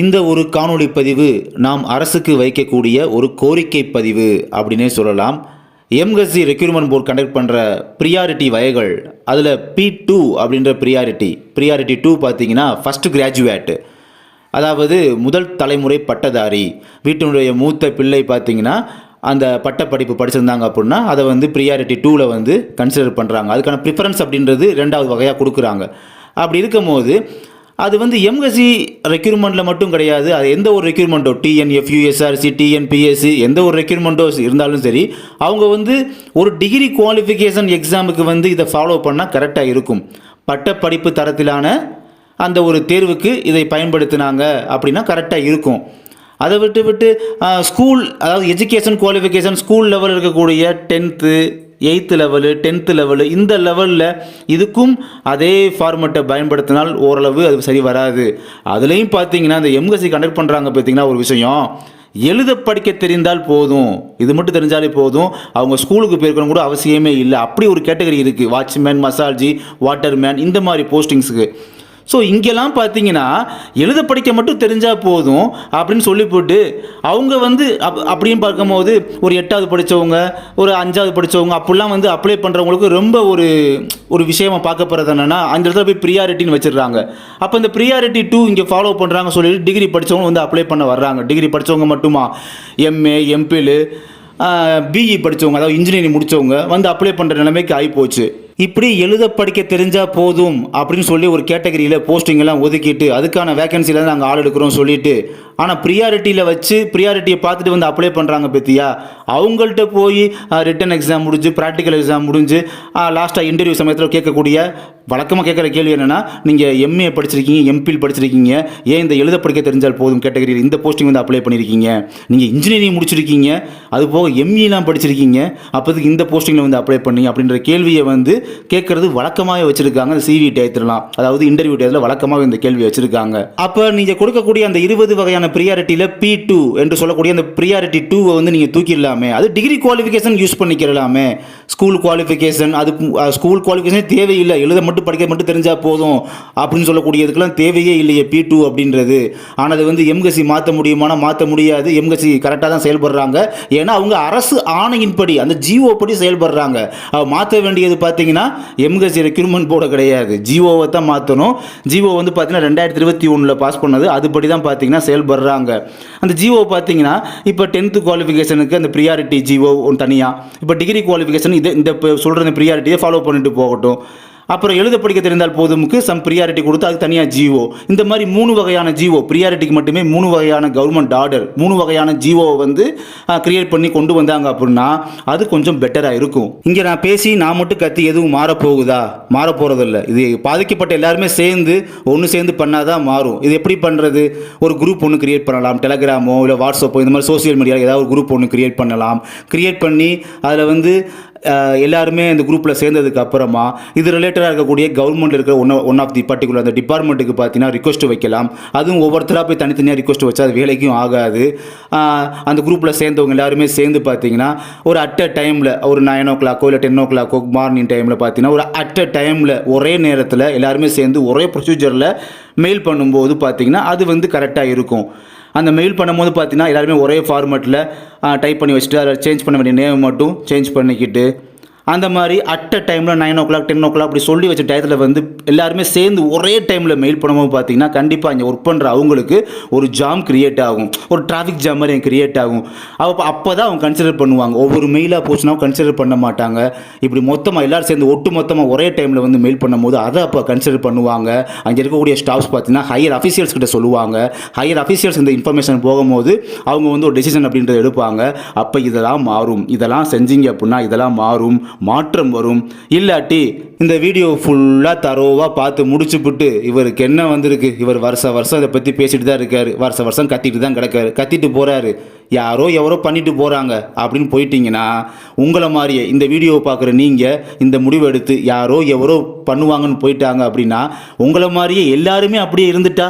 இந்த ஒரு காணொளி பதிவு நாம் அரசுக்கு வைக்கக்கூடிய ஒரு கோரிக்கை பதிவு அப்படின்னே சொல்லலாம். எம்எஸ்சி ரெக்ரூட்மெண்ட் போர்டு கண்டக்ட் பண்ணுற ப்ரியாரிட்டி வகைகள், அதில் P2 அப்படின்ற ப்ரியாரிட்டி 2 பார்த்தீங்கன்னா ஃபஸ்ட்டு கிராஜுவேட்டு, அதாவது முதல் தலைமுறை பட்டதாரி, வீட்டினுடைய மூத்த பிள்ளை பார்த்தீங்கன்னா அந்த பட்டப்படிப்பு படிச்சிருந்தாங்க அப்படின்னா அதை வந்து ப்ரியாரிட்டி 2ல் வந்து கன்சிடர் பண்ணுறாங்க. அதுக்கான ப்ரிஃபரன்ஸ் அப்படின்றது ரெண்டாவது வகையாக கொடுக்குறாங்க. அப்படி இருக்கும்போது அது வந்து எம்எஸ்சி ரெக்ரூட்மெண்ட்டில் மட்டும் கிடையாது, அது எந்த ஒரு ரெக்ரூட்மெண்ட்டோ TNFUSRC TNPSC எந்த ஒரு ரெக்ரூட்மெண்ட்டோ இருந்தாலும் சரி, அவங்க வந்து ஒரு டிகிரி குவாலிஃபிகேஷன் எக்ஸாமுக்கு வந்து இதை ஃபாலோ பண்ணால் கரெக்டாக இருக்கும். பட்டப்படிப்பு தரத்திலான அந்த ஒரு தேர்வுக்கு இதை பயன்படுத்தினாங்க அப்படின்னா கரெக்டாக இருக்கும். அதை விட்டு ஸ்கூல், அதாவது எஜுகேஷன் குவாலிஃபிகேஷன் ஸ்கூல் லெவலில் இருக்கக்கூடிய 10th 8th level 10th level இந்த லெவலில் இதுக்கும் அதே ஃபார்மெட்டை பயன்படுத்தினால் ஓரளவு அது சரி வராது. அதுலேயும் பார்த்தீங்கன்னா இந்த எம்எஸ்சி கண்டக்ட் பண்ணுறாங்க பார்த்தீங்கன்னா ஒரு விஷயம், எழுத படிக்க தெரிந்தால் போதும், இது மட்டும் தெரிஞ்சாலே போதும், அவங்க ஸ்கூலுக்கு போயிருக்கணும் கூட அவசியமே இல்லை. அப்படி ஒரு கேட்டகரி இருக்குது, வாட்ச்மேன், மசால்ஜி, வாட்டர்மேன், இந்த மாதிரி போஸ்டிங்ஸுக்கு. ஸோ இங்கெல்லாம் பார்த்தீங்கன்னா எழுத படிக்க மட்டும் தெரிஞ்சால் போதும் அப்படின்னு சொல்லி போட்டு அவங்க வந்து அப்படின்னு பார்க்கும்போது ஒரு 8வது படித்தவங்க, ஒரு 5வது படித்தவங்க அப்படிலாம் வந்து அப்ளை பண்ணுறவங்களுக்கு ரொம்ப ஒரு விஷயமா பார்க்கப்படுறது என்னென்னா, அந்த இடத்துல போய் ப்ரியாரிட்டின்னு வச்சிடுறாங்க. அப்போ இந்த ப்ரியாரிட்டி 2 இங்கே ஃபாலோ பண்ணுறாங்க சொல்லிட்டு டிகிரி படித்தவங்க வந்து அப்ளை பண்ண வர்றாங்க. டிகிரி படித்தவங்க மட்டுமா, MA MPhil BE படித்தவங்க, அதாவது இன்ஜினியரிங் முடித்தவங்க வந்து அப்ளை பண்ணுற நிலைமைக்கு ஆகிப்போச்சு. இப்படி எழுத படிக்க தெரிஞ்சால் போதும் அப்படின்னு சொல்லி ஒரு கேட்டகரியில் போஸ்டிங் எல்லாம் ஒதுக்கிட்டு அதுக்கான வேகன்சியில் நாங்கள் ஆள் எடுக்கிறோம் சொல்லிட்டு, ஆனால் ப்ரியாரிட்டியில் வச்சு ப்ரியாரிட்டியை பார்த்துட்டு வந்து அப்ளை பண்ணுறாங்க பற்றியா, அவங்கள்ட்ட போய் ரிட்டன் எக்ஸாம் முடிஞ்சு ப்ராக்டிக்கல் எக்ஸாம் முடிஞ்சு லாஸ்ட்டாக இன்டர்வியூ சமயத்தில் கேட்கக்கூடிய வழக்கமாக கேட்குற கேள்வி என்னென்னா, நீங்கள் MA படிச்சிருக்கீங்க, MPhil படிச்சிருக்கீங்க, ஏன் இந்த எழுத படிக்க தெரிஞ்சால் போதும் கேட்டகரியில் இந்த போஸ்டிங் வந்து அப்ளை பண்ணியிருக்கீங்க, நீங்கள் இன்ஜினியரிங் முடிச்சிருக்கீங்க, அது போக ME படிச்சிருக்கீங்க, அப்போதுக்கு இந்த போஸ்டிங்கில் வந்து அப்ளை பண்ணி அப்படின்ற கேள்வியை வந்து கேட்கறது வழக்கமாக வச்சுருக்காங்க. அந்த CV டயத்துலாம், அதாவது இன்டர்வியூ டயத்தில் வழக்கமாக இந்த கேள்வி வச்சுருக்காங்க. அப்போ நீங்கள் கொடுக்கக்கூடிய அந்த 20 வகையான ப்ரியாரிட்டியில் P2 என்று சொல்லக்கூடிய அந்த ப்ரியாரிட்டி 2 வந்து நீங்கள் தூக்கிடலாமே, அது டிகிரி குவாலிஃபிகேஷன் யூஸ் பண்ணிக்கிறலாமே. ஸ்கூல் குவாலிஃபிகேஷன், அது ஸ்கூல் குவாலிஃபிகேஷன் தேவையில்லை, எழுத மட்டும் படிக்க மட்டும் தெரிஞ்சால் போதும் அப்படின்னு சொல்லக்கூடியதுக்கெல்லாம் தேவையே இல்லையே P2 அப்படின்றது. ஆனால் அது வந்து எம்எஸ்சி மாற்ற முடியுமானா மாற்ற முடியாது. எம்எஸ்சி கரெக்டாக தான் செயல்படுறாங்க, ஏன்னா அவங்க அரசு ஆணையின்படி அந்த GO படி செயல்படுறாங்க. மாற்ற வேண்டியது பார்த்தீங்கன்னா எம்எஸ்சி ரெக்ரூட்மெண்ட் போர்டு கிடையாது, GOவை தான் மாற்றணும். GO வந்து பார்த்தீங்கன்னா 2021 பாஸ் பண்ணது, அதுபடி தான் பார்த்தீங்கன்னா செயல்படுறாங்க. அந்த GO பார்த்தீங்கன்னா இப்போ 10th குவாலிஃபிகேஷனுக்கு அந்த ப்ரியாரிட்டி GO ஒன்று தனியாக, இப்போ டிகிரி குவாலிஃபிகேஷன் இந்த சொல்கிற இந்த ப்ரியாரிட்டியை ஃபாலோ பண்ணிட்டு போகட்டும். அப்புறம் எழுத படிக்க தெரிந்தால் போதுமுக்கு சம் ப்ரியாரிட்டி கொடுத்து அது தனியாக GO. இந்த மாதிரி 3 வகையான GO, ப்ரியாரிட்டிக்கு மட்டுமே 3 வகையான கவர்மெண்ட் ஆர்டர், 3 வகையான GOவை வந்து கிரியேட் பண்ணி கொண்டு வந்தாங்க அப்படின்னா அது கொஞ்சம் பெட்டராக இருக்கும். இங்கே நான் பேசி நான் மட்டும் கத்தி எதுவும் மாறப்போகுதா? மாறப்போகிறதில்ல. இது பாதிக்கப்பட்ட எல்லாருமே சேர்ந்து பண்ணாதான் மாறும். இது எப்படி பண்ணுறது? ஒரு குரூப் ஒன்று கிரியேட் பண்ணலாம், டெலகிராமோ இல்லை வாட்ஸ்அப்போ இந்த மாதிரி சோசியல் மீடியாவில் ஏதாவது ஒரு குரூப் ஒன்று கிரியேட் பண்ணலாம். கிரியேட் பண்ணி அதில் வந்து எல்லாருமே இந்த குரூப்பில் சேர்ந்ததுக்கு அப்புறமா இது ரிலேட்டடாக இருக்கக்கூடிய கவர்மெண்ட் இருக்கிற ஒன் ஆஃப் தி பர்டிகுலர் அந்த டிபார்ட்மெண்ட்டுக்கு பார்த்தீங்கன்னா ரிக்வஸ்ட் வைக்கலாம். அதுவும் ஒவ்வொருத்தராக போய் தனித்தனியாக ரிக்வஸ்ட் வச்சா அது வேலைக்கும் ஆகாது. அந்த குரூப்பில் சேர்ந்தவங்க எல்லாருமே சேர்ந்து பார்த்தீங்கன்னா ஒரு அட் அ டைமில் ஒரு 9 o'clock இல்லை 10 o'clock மார்னிங் டைமில் பார்த்தீங்கன்னா ஒரு அட் அ டைமில் ஒரே நேரத்தில் எல்லாருமே சேர்ந்து ஒரே ப்ரொசீஜரில் மெயில் பண்ணும்போது பார்த்தீங்கன்னா அது வந்து கரெக்டாக இருக்கும். அந்த மெயில் பண்ணும்போது பார்த்தீங்கன்னா எல்லாருமே ஒரே ஃபார்மெட்டில் டைப் பண்ணி வச்சுட்டு அதை சேஞ்ச் பண்ண வேண்டிய நேம் மட்டும் சேஞ்ச் பண்ணிக்கிட்டு அந்த மாதிரி அட் அ டைமில் 9 o'clock 10 o'clock அப்படி சொல்லி வச்ச டயத்தில் வந்து எல்லாருமே சேர்ந்து ஒரே டைமில் மெயில் பண்ணும்போது பார்த்தீங்கன்னா கண்டிப்பாக இங்கே ஒர்க் பண்ணுற அவங்களுக்கு ஒரு ஜாம் கிரியேட் ஆகும், ஒரு டிராஃபிக் ஜாம் மாதிரி கிரியேட் ஆகும். அப்போ தான் அவங்க கன்சிடர் பண்ணுவாங்க. ஒவ்வொரு மெயிலாக போச்சுன்னா கன்சிடர் பண்ண மாட்டாங்க. இப்படி மொத்தமாக எல்லோரும் சேர்ந்து ஒட்டு மொத்தமாக ஒரே டைமில் வந்து மெயில் பண்ணும்போது அதை அப்போ கன்சிடர் பண்ணுவாங்க. அங்கே இருக்கக்கூடிய ஸ்டாஃப்ஸ் பார்த்தீங்கன்னா ஹையர் அஃபீஷியல்ஸ் கிட்ட சொல்லுவாங்க. ஹையர் அஃபீஷியல்ஸ் இந்த இன்ஃபர்மேஷன் போகும்போது அவங்க வந்து ஒரு டெசிஷன் அப்படின்றத எடுப்பாங்க. அப்போ இதெல்லாம் மாறும், இதெல்லாம் செஞ்சீங்க அப்படின்னா இதெல்லாம் மாறும், மாற்றம் வரும். இல்லாட்டி இந்த வீடியோ ஃபுல்லாக தரோவாக பார்த்து முடிச்சுப்புட்டு இவருக்கு என்ன வந்திருக்கு, இவர் வருஷம் இதை பற்றி பேசிட்டு தான் இருக்காரு, வருஷம் கத்திட்டு தான் கிடக்காரு, கத்திட்டு போகிறாரு, யாரோ எவரோ பண்ணிட்டு போகிறாங்க அப்படின்னு போயிட்டீங்கன்னா உங்களை மாதிரியே இந்த வீடியோவை பார்க்குற நீங்கள் இந்த முடிவு எடுத்து யாரோ எவரோ பண்ணுவாங்கன்னு போயிட்டாங்க அப்படின்னா உங்களை மாதிரியே எல்லாருமே அப்படியே இருந்துட்டா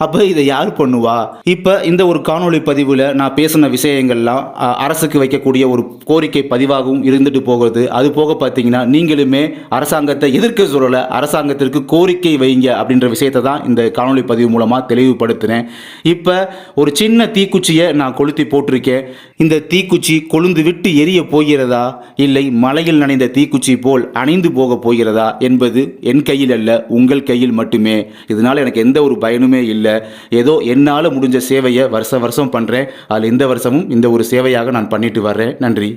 அப்போ இதை யார் பண்ணுவா? இப்போ இந்த ஒரு காணொளி பதிவில் நான் பேசின விஷயங்கள்லாம் அரசுக்கு வைக்கக்கூடிய ஒரு கோரிக்கை பதிவாகவும் இருந்துட்டு போகுது. அது போக பார்த்தீங்கன்னா நீங்களுமே அரசாங்கத்தை எதிர்க்க சொல்லலை, அரசாங்கத்திற்கு கோரிக்கை வைங்க அப்படின்ற விஷயத்தை தான் இந்த காணொளி பதிவு மூலமாக தெளிவுபடுத்தினேன். இப்போ ஒரு சின்ன தீக்குச்சியை நான் கொளுத்தி போட்டிருக்கேன். இந்த தீக்குச்சி கொழுந்து விட்டு எரிய போகிறதா, இல்லை மலையில் நனைந்த தீக்குச்சி போல் அணைந்து போக போகிறதா என்பது என் கையில் அல்ல, உங்கள் கையில் மட்டுமே. இதனால் எனக்கு எந்த ஒரு பயனுமே இல்லை. ஏதோ என்னால் முடிஞ்ச சேவையை வருஷம் வருஷம் பண்ணுறேன். அதில் இந்த வருஷமும் இந்த ஒரு சேவையாக நான் பண்ணிட்டு வர்றேன். நன்றி.